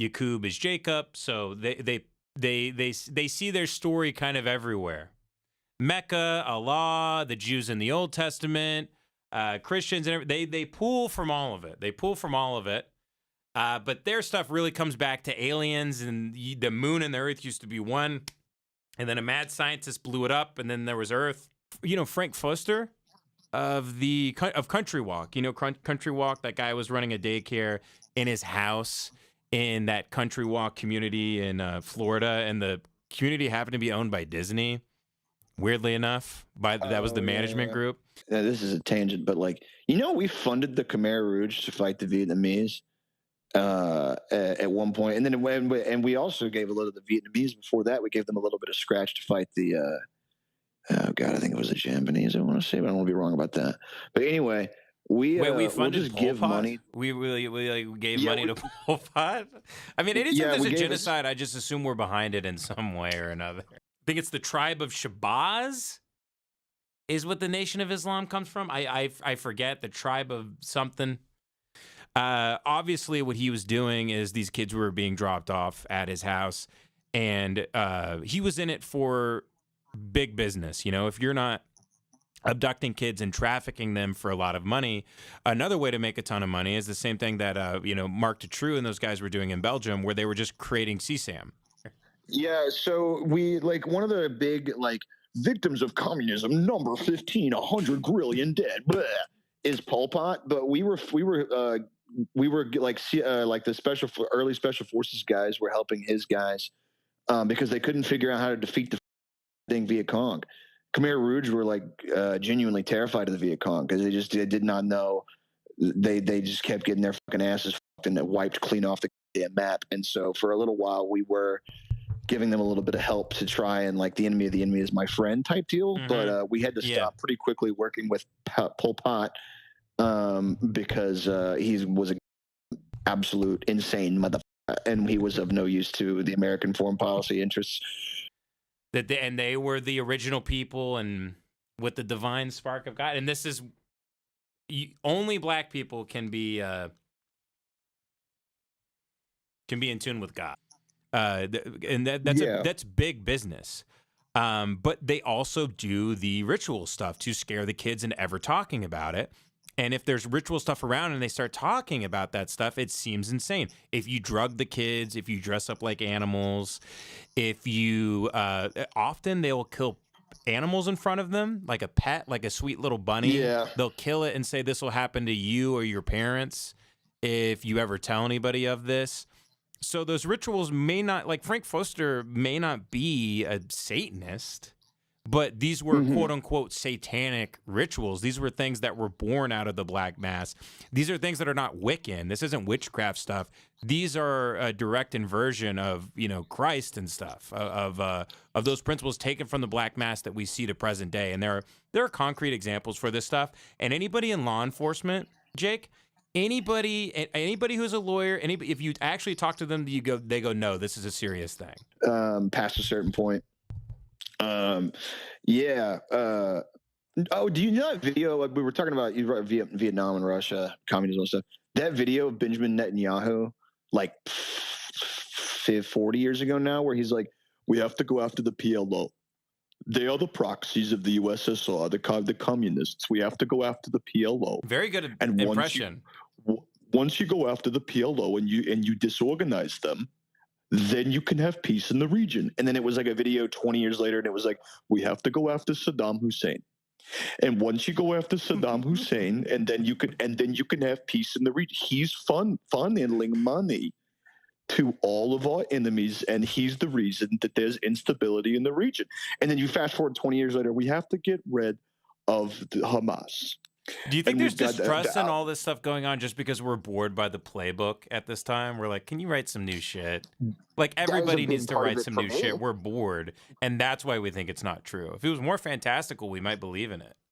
Yaqub is Jacob. So they see their story kind of everywhere. Mecca, Allah, the Jews in the Old Testament, Christians, and they pull from all of it. They pull from all of it. But their stuff really comes back to aliens, and the moon and the earth used to be one, and then a mad scientist blew it up, and then there was Earth. You know, Frank Foster of Country Walk. You know, Country Walk. That guy was running a daycare in his house in that Country Walk community in Florida, and the community happened to be owned by Disney. Weirdly enough, that was the management group. Yeah, this is a tangent, but like, we funded the Khmer Rouge to fight the Vietnamese at one point, and then we also gave a little of the Vietnamese before that. We gave them a little bit of scratch to fight the oh god, I think it was the Japanese. I want to say, but I don't want to be wrong about that. But anyway, we funded just Pol give Pot? money. We gave money to Pol Pot. I mean, anytime there's a genocide, I just assume we're behind it in some way or another. I think it's the tribe of Shabazz is what the Nation of Islam comes from. I forget, the tribe of something. Obviously, what he was doing is these kids were being dropped off at his house, and he was in it for big business. You know, if you're not abducting kids and trafficking them for a lot of money, another way to make a ton of money is the same thing that Mark Dutroux and those guys were doing in Belgium, where they were just creating CSAM. Yeah, so we one of the big victims of communism, number 15, 100 grillion dead, bleh, is Pol Pot. But we were the early special forces guys were helping his guys because they couldn't figure out how to defeat the dang Viet Cong. Khmer Rouge were genuinely terrified of the Viet Cong because they did not know. They just kept getting their fucking asses fucked and wiped clean off the damn map. And so for a little while we were giving them a little bit of help to try and the enemy of the enemy is my friend type deal. Mm-hmm. But we had to stop pretty quickly working with Pol Pot because he was an absolute insane motherfucker, and he was of no use to the American foreign policy interests. And they were the original people, and with the divine spark of God. And this is only black people can be in tune with God. And that's big business. But they also do the ritual stuff to scare the kids into ever talking about it. And if there's ritual stuff around and they start talking about that stuff, it seems insane. If you drug the kids, if you dress up like animals, if you often they will kill animals in front of them, like a pet, like a sweet little bunny. Yeah. They'll kill it and say this will happen to you or your parents if you ever tell anybody of this. So those rituals may not, like Frank Foster may not be a Satanist, but these were quote unquote satanic rituals. These were things that were born out of the Black Mass. These are things that are not Wiccan. This isn't witchcraft stuff. These are a direct inversion of, Christ and stuff, of those principles taken from the Black Mass that we see to present day. And there are concrete examples for this stuff. And anybody in law enforcement, Jake, anybody who's a lawyer, if you actually talk to them, they go, no, this is a serious thing. Past a certain point. Yeah. Do you know that video? We were talking about Vietnam and Russia, communism and stuff. That video of Benjamin Netanyahu, 40 years ago now, where he's like, we have to go after the PLO. They are the proxies of the USSR, the communists. We have to go after the PLO. Very good impression. Once you go after the PLO and you disorganize them, then you can have peace in the region. And then it was like a video 20 years later, and it was like, we have to go after Saddam Hussein. And once you go after Saddam Hussein, and then you can have peace in the region. He's funneling money to all of our enemies, and he's the reason that there's instability in the region. And then you fast forward 20 years later, we have to get rid of the Hamas. Do you think there's distrust in all this stuff going on just because we're bored by the playbook at this time? We're like, can you write some new shit? Like, everybody needs to write some new shit. We're bored, and that's why we think it's not true. If it was more fantastical, we might believe in it.